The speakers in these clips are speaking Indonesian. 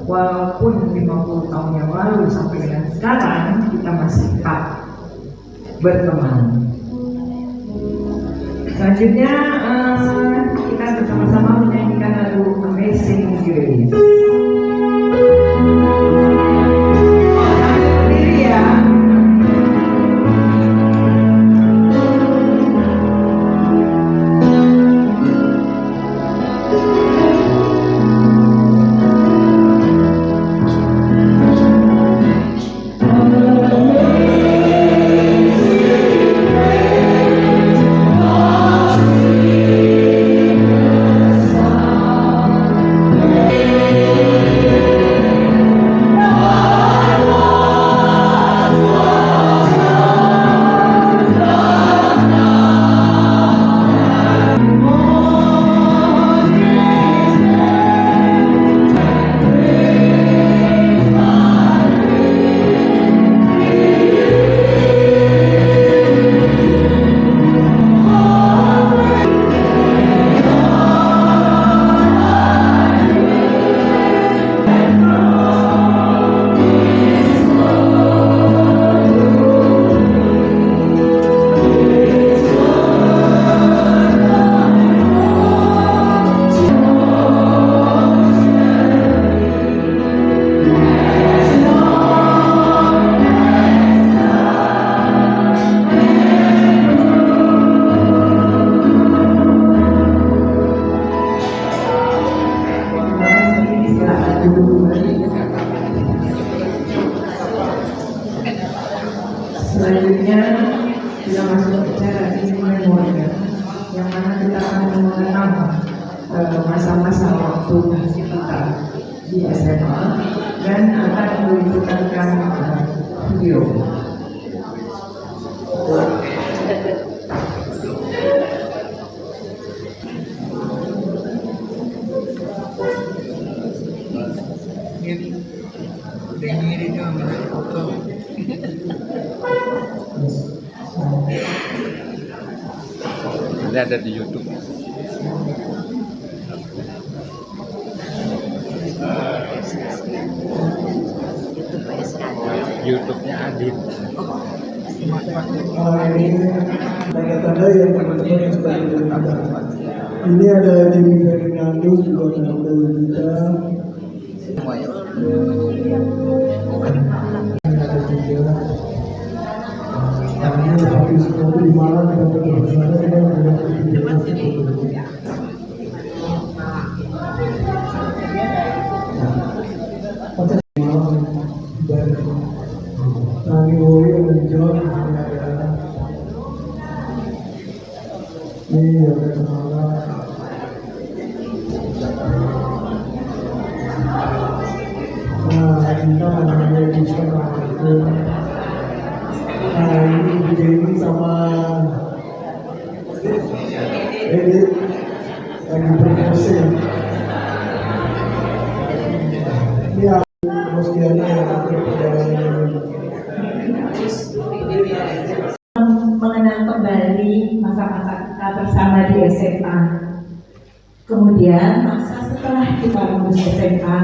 walaupun 50 tahun yang lalu sampai dengan sekarang kita masih tetap berteman. Selanjutnya kita bersama-sama menyanyikan lagu Amazing Grace. Selanjutnya kita masuk acara ini memorial, yang mana kita akan mengenang masa-masa waktu kita di SMA dan akan meliputarkan video. Ini ada di YouTube. YouTube-nya Adit. Tanda-tanda yang teman-teman yang sudah mendengar. Ini ada Jimmy Ferdinandus juga tanda kita. Ada juga. Ini seperti sesuatu di mana kita bersama kita melihat Nani Woi menjawab ini ada kemana kita ada bisa ini Jamie sama Edit lagi berproses ini Rostiana yang akan mengenang kembali masa-masa kita bersama di SMA. Kemudian masa setelah kita lulus SMA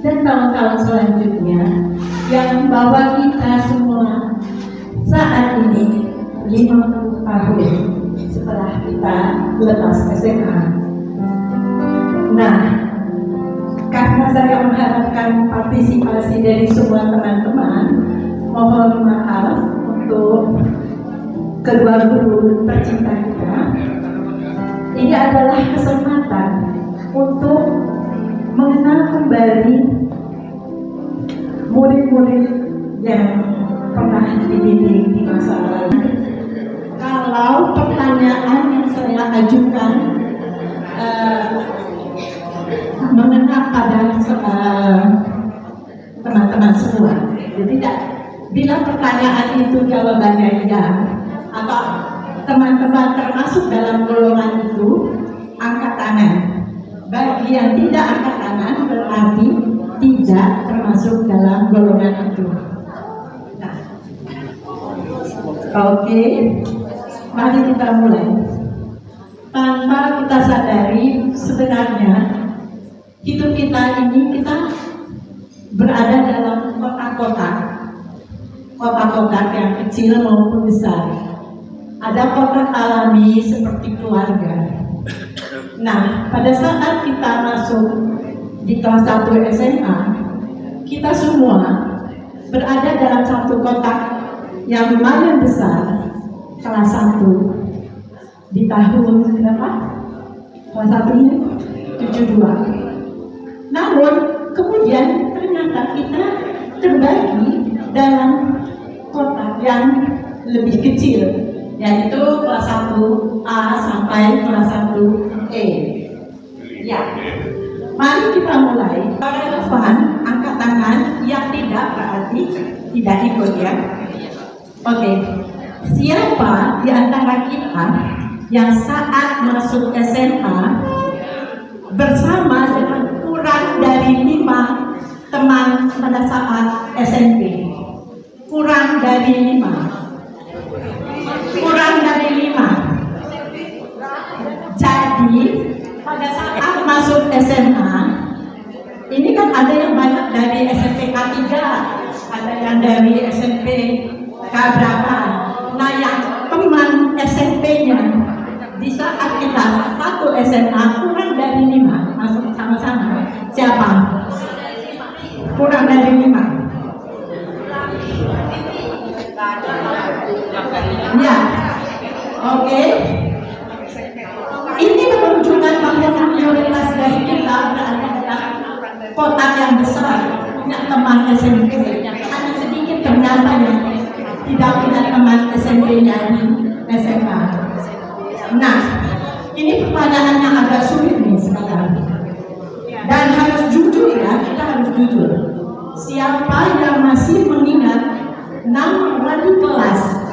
dan tahun-tahun selanjutnya yang membawa kita semua saat ini 50 tahun setelah kita lepas SMA. Nah, karena saya mengharapkan partisipasi dari semua teman-teman, mohon maaf untuk kedua guru tercinta kita. Ini adalah kesempatan untuk mengenal kembali murid-murid yang pernah dididik di masa lalu. Kalau pertanyaan yang saya ajukan mengenai pada teman-teman semua, tidak. Bila pertanyaan itu jawabannya ya, atau teman-teman termasuk dalam golongan itu, angkat tangan. Bagi yang tidak angkat tangan berarti tidak termasuk dalam golongan itu. Nah, oke, mari kita mulai. Tanpa kita sadari sebenarnya hidup kita ini kita berada dalam kota-kota yang kecil maupun besar. Ada kotak alami seperti keluarga. Nah, pada saat kita masuk di kelas 1 SMA, kita semua berada dalam satu kotak yang lumayan besar, kelas 1 di tahun berapa? Kelas 1 ini 72. Namun kemudian ternyata kita terbagi dalam kotak yang lebih kecil, yaitu kelas 1A sampai kelas 1E. Ya, mari kita mulai. Relevan, angkat tangan. Yang tidak berarti tidak ikut ya. Oke, siapa di antara kita yang saat masuk SMA bersama dengan kurang dari 5 teman pada saat SMP? Kurang dari 5. Jadi pada saat masuk SMA ini kan ada yang banyak dari SMP K3, ada yang dari SMP K berapa. Nah, yang teman SMP-nya di saat kita satu SMA kurang dari 5 masuk sama-sama, siapa? Kurang dari 5. Ya, oke. Ini menunjukkan bahwa mayoritas dari kita berada dalam kotak yang besar, punya teman SMP. Hanya sedikit ternyata yang tidak punya teman SMP-nya di SMA. Nah, ini pertanyaan yang agak sulit nih sekarang. Dan harus jujur ya, kita harus jujur. Siapa yang masih mengingat nama wali kelas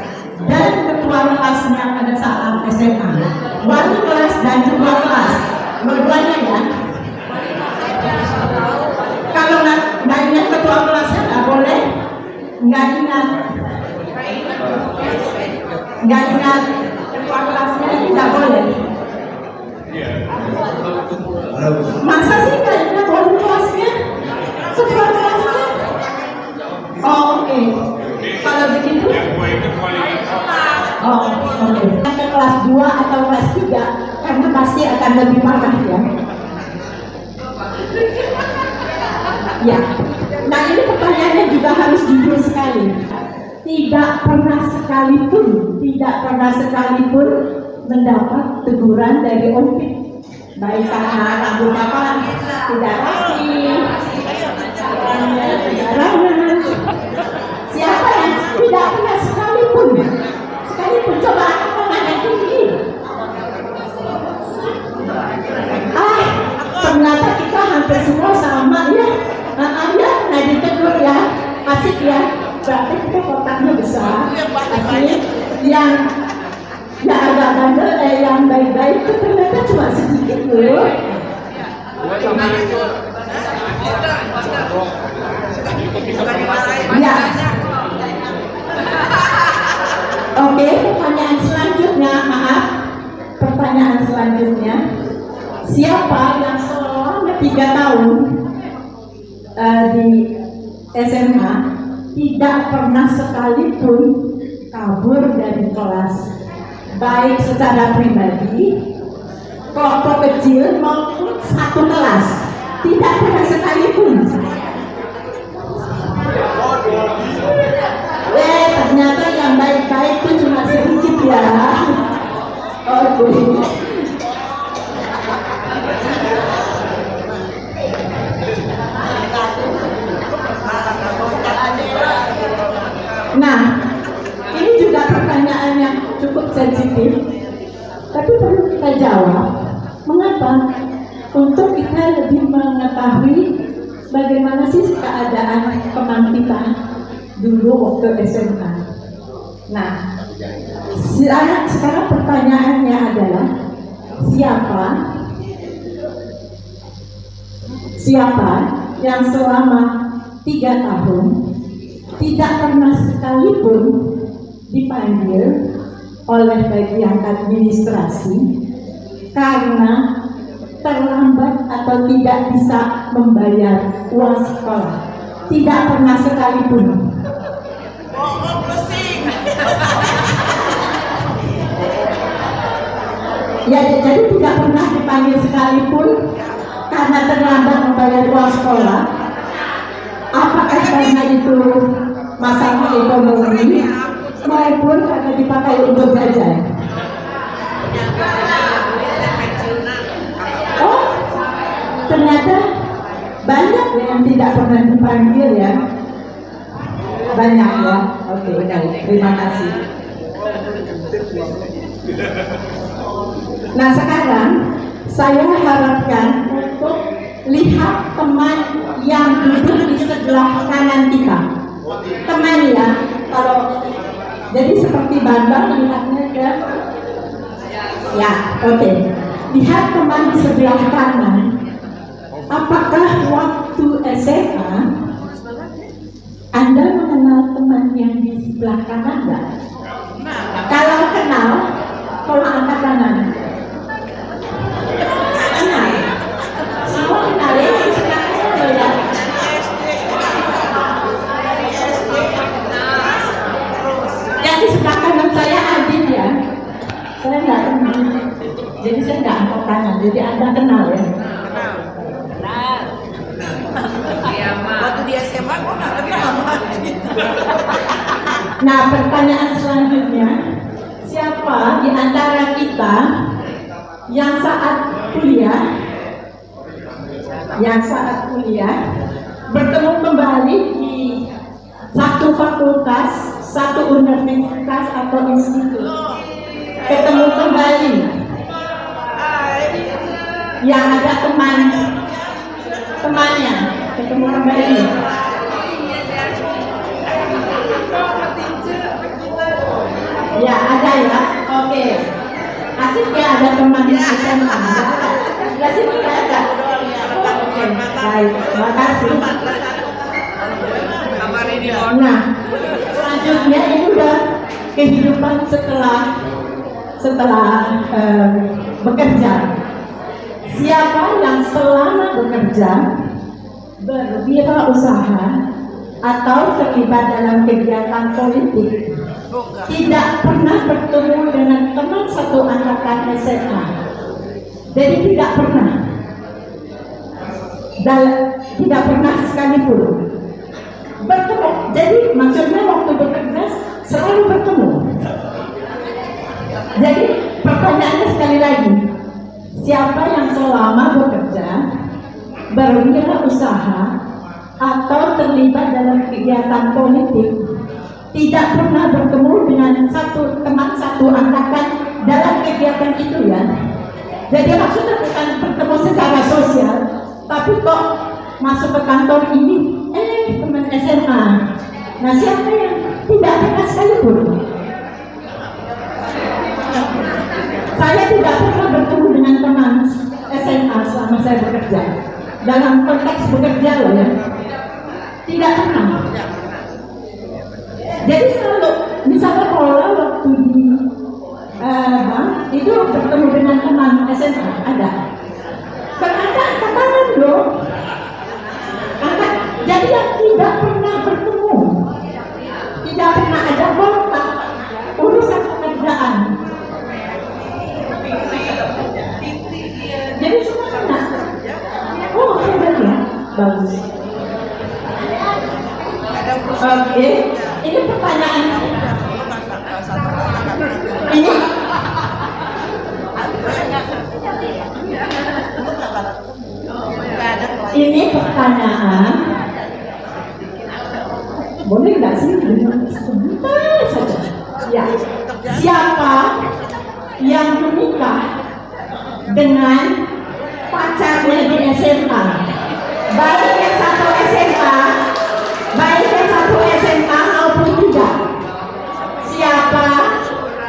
dan ketua kelasnya pada saat SMA? Wali kelas dan ketua kelas, dua-duanya ya. Kalau nggak ingat ketua kelasnya nggak boleh, nggak ingat ketua kelasnya tidak boleh. Masa sih nggak ingat wali kelasnya, ketua kelasnya? Oh, oke. Kalau begitu, oh, oke. Ke kelas 2 atau kelas 3, karena pasti akan lebih parah ya. Ya, nah ini pertanyaannya juga harus jujur sekali. Tidak pernah sekalipun mendapat teguran dari OPIK, baik karena rambut apa tidak rapi, sembarangan. Siapa yang tidak pernah sekalipun coba angkat yang tinggi. Ternyata kita hampir semua sama ya. Nah ditegur ya, asik ya. Berarti kita kotaknya besar, asik. Yang agak bandel, yang baik-baik itu ternyata cuma sedikit loh. Ya. Oke, pertanyaan selanjutnya, pertanyaan selanjutnya, siapa yang selama 3 tahun di SMA tidak pernah sekalipun kabur dari kelas, baik secara pribadi, kelompok kecil maupun satu kelas, tidak pernah sekalipun. Ternyata yang baik-baik itu cuma sedikit ya. Oke. Nah, ini juga pertanyaan yang cukup sensitif, tapi perlu kita jawab. Mengapa? Untuk kita lebih mengetahui bagaimana sih keadaan teman kita dulu waktu SMA. Nah, sekarang pertanyaannya adalah siapa yang selama 3 tahun tidak pernah sekalipun dipanggil oleh bagian administrasi karena terlambat atau tidak bisa membayar uang sekolah. tidak pernah sekalipun. Ya, jadi tidak pernah dipanggil sekalipun karena terlambat membayar uang sekolah. Apakah karena itu masalah ekonomi maupun karena dipakai untuk jajan? Oh, ternyata banyak yang tidak pernah dipanggil ya. Banyak ya. Oke, baik. Terima kasih. Nah, sekarang saya harapkan untuk lihat teman yang duduk di sebelah kanan kita. Teman ya, kalau jadi seperti Bambang lihatnya ke ya, oke. Lihat teman di sebelah kanan. Apakah waktu SMA Anda mengenal teman yang di sebelah kanan enggak? Kalau kenal, tolong angkat tangan. Kenal? Semua kenal ya? Yang sebelah kanan ya? Yang di sebelah kanan saya Adin ya. Saya enggak kenal. Jadi saya enggak angkat tangan. Jadi Anda kenal ya? Waktu di SMA kok nggak kenal sama gitu. Nah, pertanyaan selanjutnya, siapa di antara kita yang saat kuliah bertemu kembali di satu fakultas, satu universitas atau institut, ketemu kembali, yang ada temannya, ketemu kembali. Ya, ada ya. Oke. Asik ya ada teman di SMA. Enggak sih enggak ada. Oke, baik. Terima kasih. Nah, selanjutnya ini udah kehidupan setelah bekerja. Siapa yang selama bekerja berwirausaha atau terlibat dalam kegiatan politik tidak pernah bertemu dengan teman satu angkatan SMA. Jadi tidak pernah sekalipun bertemu. Jadi maksudnya waktu bekerja selalu bertemu. Jadi pertanyaannya sekali lagi, siapa yang selama bekerja berwirausaha atau terlibat dalam kegiatan politik tidak pernah bertemu dengan teman satu angkatan dalam kegiatan itu ya. Jadi maksudnya bukan bertemu secara sosial, tapi kok masuk ke kantor ini, teman SMA. Nah, siapa yang tidak pernah sekalipun? Saya tidak pernah bertemu dengan teman SMA selama saya bekerja. Dalam konteks bekerja loh ya. Tidak pernah. Jadi selalu, misalnya kalau waktu di bank itu bertemu dengan teman SMA, ada. Ternyata angkat tangan loh. Jadi yang tidak pernah bertemu, tidak pernah ada kontak, urusan pekerjaan. Jadi semua enak. Oh, hebat ya, bagus. Oke, ini pertanyaan. Ini pertanyaan. Boleh nggak sih sebentar saja? Ya, siapa yang menikah dengan pacarnya di SMA? Baik yang satu SMA maupun tidak. Siapa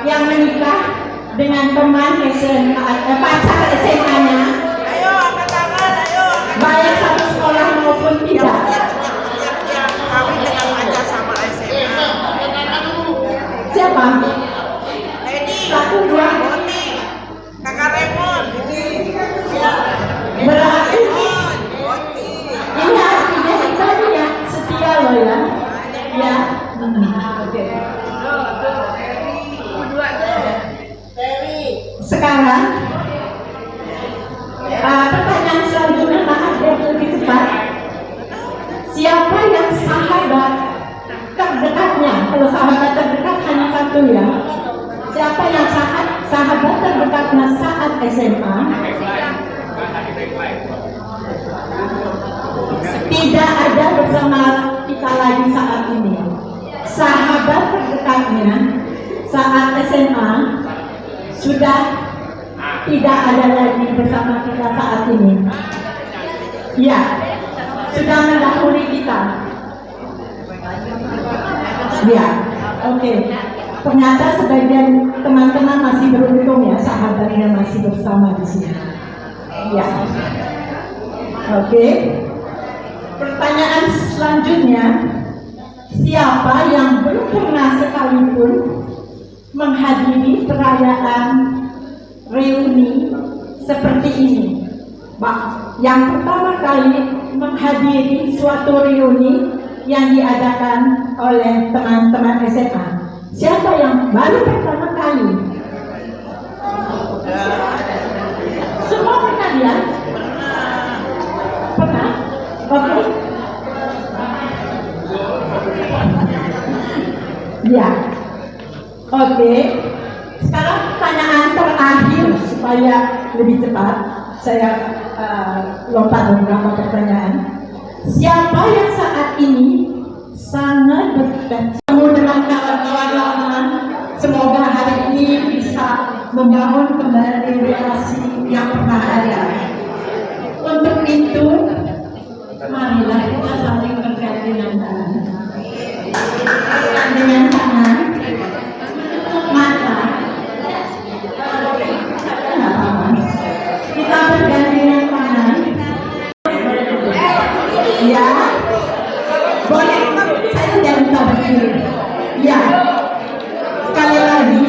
yang menikah dengan teman SMA, pacar SMA-nya? Ayo angkat tangan, ayo. Baik satu sekolah maupun tidak. Yang kawin dengan pacar sama SMA. Siapa? Edi, Satu, dua. Boti, Kakak Raymond. Berarti Boti. ini artinya kita yang setia Sekarang pertanyaan selanjutnya yang lebih cepat. Siapa yang sahabat terdekatnya? Kalau sahabat terdekat hanya satu ya. Siapa yang sahabat terdekatnya saat SMA? Tidak ada bersama kita lagi saat ini. Sahabat terdekatnya saat SMA sudah tidak ada lagi bersama kita saat ini. Ya, sudah mendahului kita. Ya, oke. Ternyata sebagian teman-teman masih beruntung ya, sahabatnya masih bersama di sini. Ya, oke. Pertanyaan selanjutnya, siapa yang belum pernah sekalipun menghadiri perayaan reuni seperti ini? Yang pertama kali menghadiri suatu reuni yang diadakan oleh teman-teman SMA. Siapa yang baru pertama kali? Semua pernah ya? Pernah? Oke. Ya. Oke. Sekarang pertanyaan terakhir supaya lebih cepat. Saya lompat beberapa pertanyaan. Siapa yang saat ini sangat berkecil dengan kawan-kawan lama? Semoga hari ini bisa membangun kembali relasi yang pernah ada. Untuk itu, marilah kita saling bergandengan tangan. Bergandengan tangan, tutup mata. Kita bergandengan tangan. Ya, boleh. Saya tidak minta berdiri. Ya, sekali lagi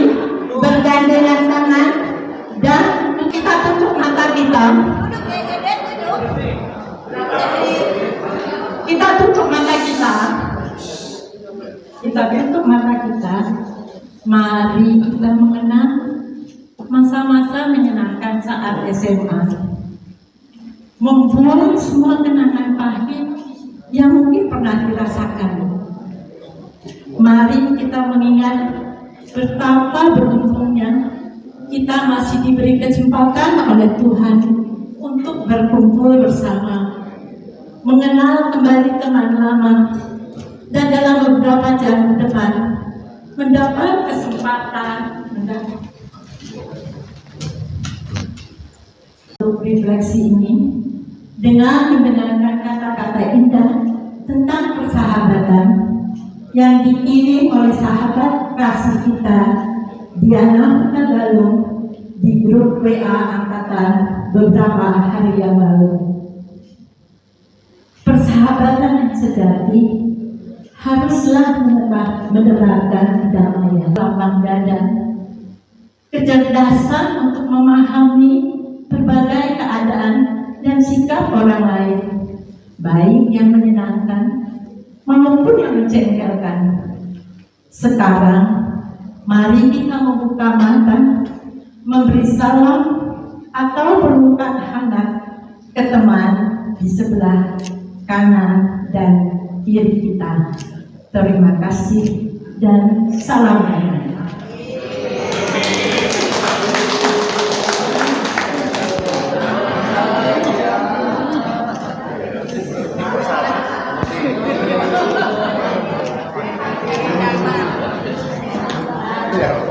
bergandengan tangan dan kita tutup mata kita. Kita tutup mata kita. Kita tutup mata kita. Mari kita mengenang masa-masa menyenangkan saat SMA. Membuang semua kenangan pahit yang mungkin pernah dirasakan. Mari kita mengingat betapa beruntungnya kita masih diberi kesempatan oleh Tuhan untuk berkumpul bersama, mengenal kembali teman lama, dan dalam beberapa jam ke depan mendapat kesempatan untuk refleksi ini dengan mendengarkan kata-kata indah tentang persahabatan yang dikirim oleh sahabat kasih kita Diana Hutagalung di grup WA angkatan beberapa hari yang lalu. Persahabatan yang sejati haruslah menebarkan kedamaian, lapang dada, kecerdasan untuk memahami berbagai keadaan dan sikap orang lain, baik yang menyenangkan maupun yang menjengkelkan. Sekarang, mari kita membuka mata, memberi salam atau pelukan hangat ke teman di sebelah kanan dan kiri kita. Terima kasih dan salam kenal. Ya.